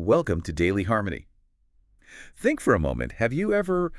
Welcome to Daily Harmony. Think for a moment, have you ever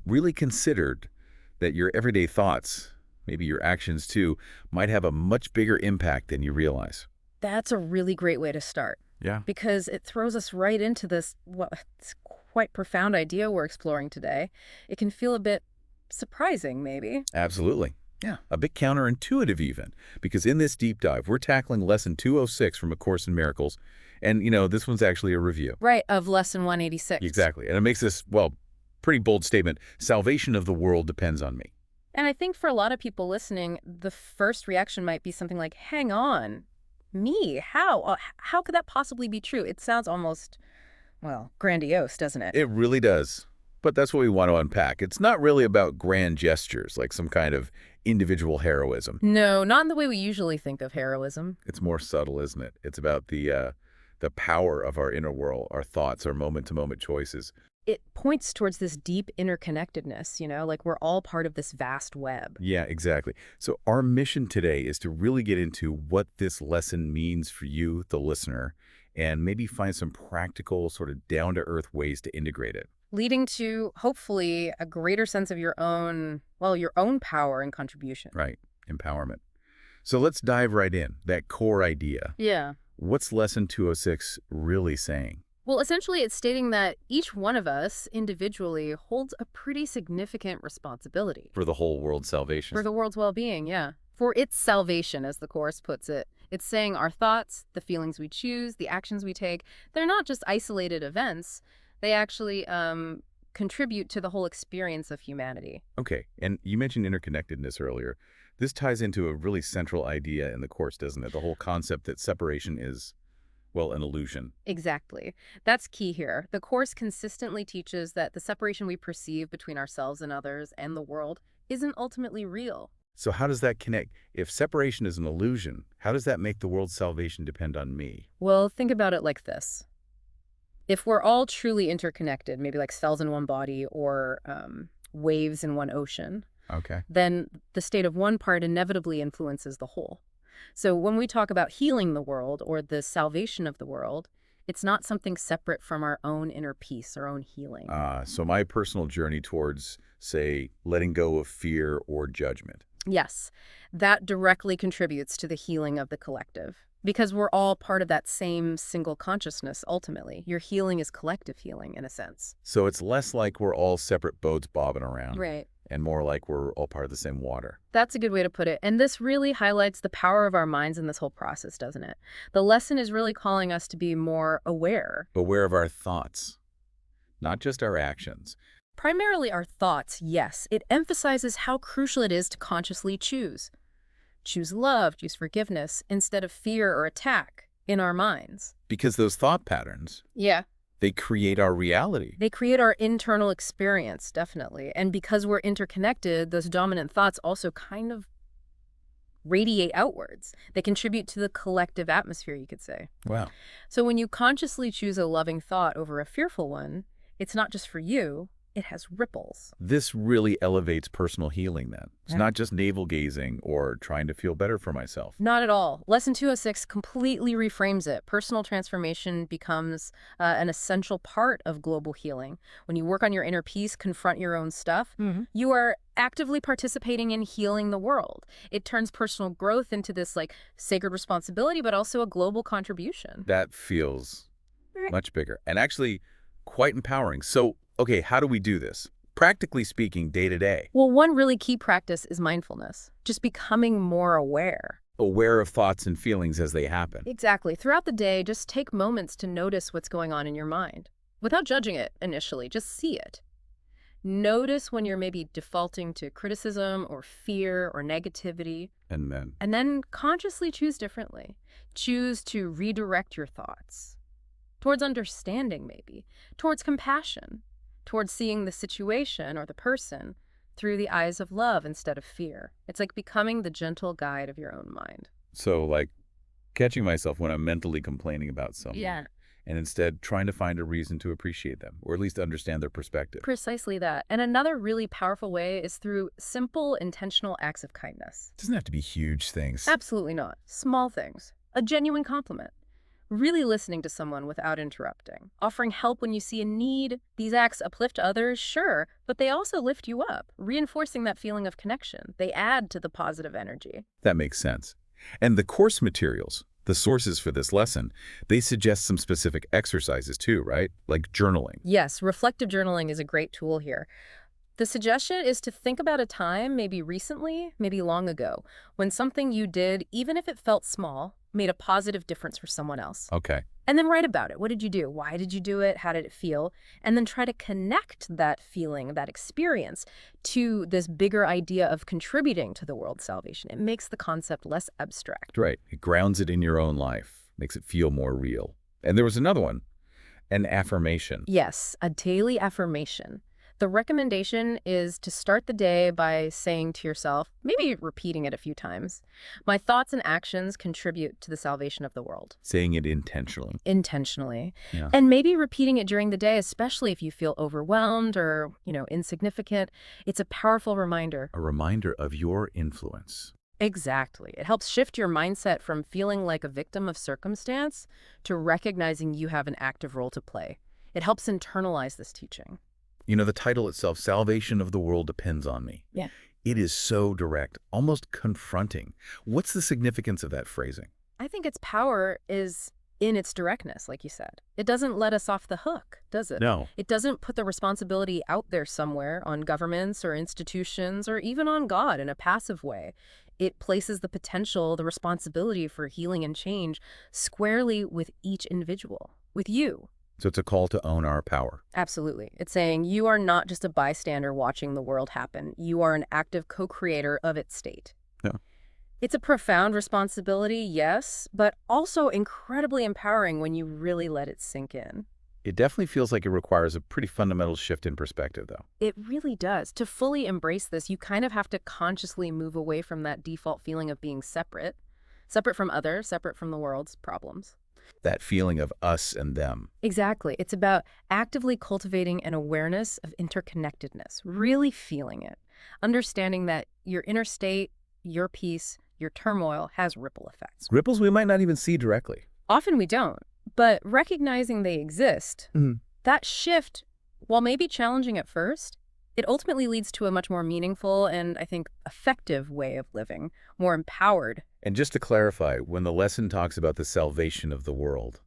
really considered that your everyday thoughts, maybe your actions too, might have a much bigger impact than you realize? That's a really great way to start Yeah. because it throws us right into this, well, it's quite profound idea we're exploring today. It can feel a bit surprising, maybe. Absolutely. Yeah, a bit counterintuitive even, because in this deep dive, we're tackling Lesson 206 from A Course in Miracles, and, this one's actually a review. Right, of lesson 186. Exactly, and it makes this, well, pretty bold statement, salvation of the world depends on me. And I think for a lot of people listening, the first reaction might be something like, hang on, me? How? How could that possibly be true? It sounds almost, well, grandiose, doesn't it? It really does. But that's what we want to unpack. It's not really about grand gestures, like some kind of individual heroism. No, not in the way we usually think of heroism. It's more subtle, isn't it? It's about the power of our inner world, our thoughts, our moment-to-moment choices. It points towards this deep interconnectedness, like we're all part of this vast web. Yeah, exactly. So our mission today is to really get into what this lesson means for you, the listener, and maybe find some practical, sort of down-to-earth ways to integrate it. Leading to, hopefully, a greater sense of your own, well, your own power and contribution. Right, empowerment. So let's dive right in, that core idea. Yeah. What's Lesson 206 really saying? Well, essentially, it's stating that each one of us individually holds a pretty significant responsibility For the whole world's salvation. for the world's well-being, yeah. For its salvation, as the Course puts it. It's saying our thoughts, the feelings we choose, the actions we take, they're not just isolated events. They actually contribute to the whole experience of humanity. Okay, and you mentioned interconnectedness earlier. This ties into a really central idea in the Course, doesn't it? The whole concept that separation is, well, an illusion. Exactly. That's key here. The Course consistently teaches that the separation we perceive between ourselves and others and the world isn't ultimately real. So how does that connect? If separation is an illusion, how does that make the world's salvation depend on me? Well, think about it like this. If we're all truly interconnected, maybe like cells in one body or waves in one ocean, Okay. then the state of one part inevitably influences the whole. So when we talk about healing the world or the salvation of the world, it's not something separate from our own inner peace, our own healing. So my personal journey towards, say, letting go of fear or judgment. Yes, that directly contributes to the healing of the collective. Because we're all part of that same single consciousness, ultimately. Your healing is collective healing, in a sense. So it's less like we're all separate boats bobbing around. Right. And more like we're all part of the same water. That's a good way to put it. And this really highlights the power of our minds in this whole process, doesn't it? The lesson is really calling us to be more aware. Aware of our thoughts, not just our actions. Primarily our thoughts, yes. It emphasizes how crucial it is to consciously choose. Choose love, choose forgiveness, instead of fear or attack in our minds. Because those thought patterns, Yeah. they create our reality. They create our internal experience, definitely. And because we're interconnected, those dominant thoughts also kind of radiate outwards. They contribute to the collective atmosphere, you could say. Wow. So when you consciously choose a loving thought over a fearful one, it's not just for you, it has ripples. This really elevates personal healing then. It's Yeah. not just navel-gazing or trying to feel better for myself. Not at all. Lesson 206 completely reframes it. Personal transformation becomes an essential part of global healing. When you work on your inner peace, confront your own stuff, you are actively participating in healing the world. It turns personal growth into this sacred responsibility, but also a global contribution. That feels much bigger and actually quite empowering. So, okay, how do we do this? Practically speaking, day to day. Well, one really key practice is mindfulness, just becoming more aware. Aware of thoughts and feelings as they happen. Exactly. Throughout the day, just take moments to notice what's going on in your mind. Without judging it initially, just see it. Notice when you're maybe defaulting to criticism or fear or negativity, And then, and then consciously choose differently. Choose to redirect your thoughts towards understanding, maybe, towards compassion, towards seeing the situation or the person through the eyes of love instead of fear. It's like becoming the gentle guide of your own mind. so like catching myself when I'm mentally complaining about someone. And instead trying to find a reason to appreciate them, or at least understand their perspective. Precisely that. And another really powerful way is through simple, intentional acts of kindness. It doesn't have to be huge things. Absolutely not. Small things. A genuine compliment. Really listening to someone without interrupting. Offering help when you see a need. These acts uplift others, sure, but they also lift you up, reinforcing that feeling of connection. They add to the positive energy. That makes sense. And the course materials, the sources for this lesson, they suggest some specific exercises too, right? Like journaling. Yes, reflective journaling is a great tool here. The suggestion is to think about a time, maybe recently, maybe long ago, when something you did, even if it felt small, made a positive difference for someone else. Okay. And then write about it. What did you do? Why did you do it? How did it feel? And then try to connect that feeling, that experience, to this bigger idea of contributing to the world's salvation. It makes the concept less abstract. Right. It grounds it in your own life, makes it feel more real. And there was another one, an affirmation. Yes, a daily affirmation. The recommendation is to start the day by saying to yourself, maybe repeating it a few times, my thoughts and actions contribute to the salvation of the world. Saying it intentionally. Intentionally. Yeah. And maybe repeating it during the day, especially if you feel overwhelmed or, insignificant. It's a powerful reminder. A reminder of your influence. Exactly. It helps shift your mindset from feeling like a victim of circumstance to recognizing you have an active role to play. It helps internalize this teaching. The title itself, Salvation of the World Depends on Me. Yeah. It is so direct, almost confronting. What's the significance of that phrasing? I think its power is in its directness, like you said. It doesn't let us off the hook, does it? No. It doesn't put the responsibility out there somewhere on governments or institutions or even on God in a passive way. It places the potential, the responsibility for healing and change squarely with each individual, with you. So it's a call to own our power. Absolutely. It's saying you are not just a bystander watching the world happen. You are an active co-creator of its state. Yeah. It's a profound responsibility, yes, but also incredibly empowering when you really let it sink in. It definitely feels like it requires a pretty fundamental shift in perspective, though. It really does. To fully embrace this, you kind of have to consciously move away from that default feeling of being separate from others, separate from the world's problems. That feeling of us and them. Exactly. It's about actively cultivating an awareness of interconnectedness, really feeling it, understanding that your inner state, your peace, your turmoil has ripple effects. Ripples we might not even see directly. Often we don't, but recognizing they exist, that shift, while maybe challenging at first, it ultimately leads to a much more meaningful and, I think, effective way of living, more empowered. And just to clarify, when the lesson talks about the salvation of the world,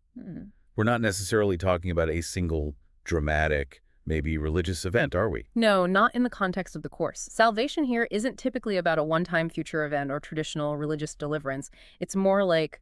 we're not necessarily talking about a single dramatic, maybe religious event, are we? No, not in the context of the Course. Salvation here isn't typically about a one-time future event or traditional religious deliverance. It's more like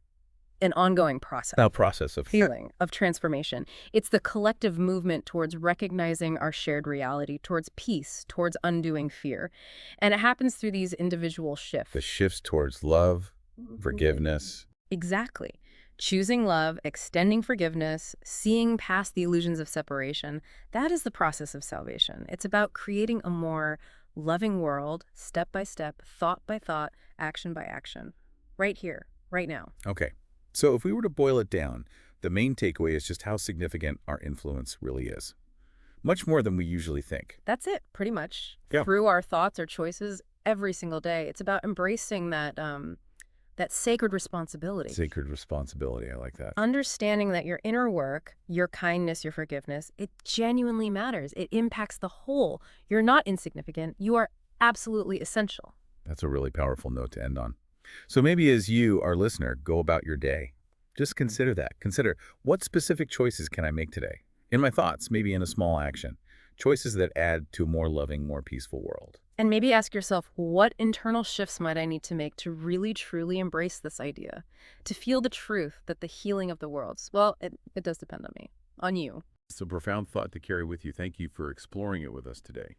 an ongoing process. Now, process of Feeling, of transformation. It's the collective movement towards recognizing our shared reality, towards peace, towards undoing fear. And it happens through these individual shifts. the shifts towards love, forgiveness. Exactly. Choosing love, extending forgiveness, seeing past the illusions of separation, that is the process of salvation. It's about creating a more loving world, step by step, thought by thought, action by action. Right here, right now. Okay. So if we were to boil it down, the main takeaway is just how significant our influence really is. Much more than we usually think. That's it, pretty much. Yeah. Through our thoughts or choices every single day. It's about embracing that sacred responsibility. Sacred responsibility, I like that. Understanding that your inner work, your kindness, your forgiveness, it genuinely matters. It impacts the whole. You're not insignificant. You are absolutely essential. That's a really powerful note to end on. So maybe as you, our listener, go about your day, just consider that. Consider, what specific choices can I make today? In my thoughts, maybe in a small action. Choices that add to a more loving, more peaceful world. And maybe ask yourself, what internal shifts might I need to make to really, truly embrace this idea? To feel the truth that the healing of the world's, well, it does depend on me, on you. It's a profound thought to carry with you. Thank you for exploring it with us today.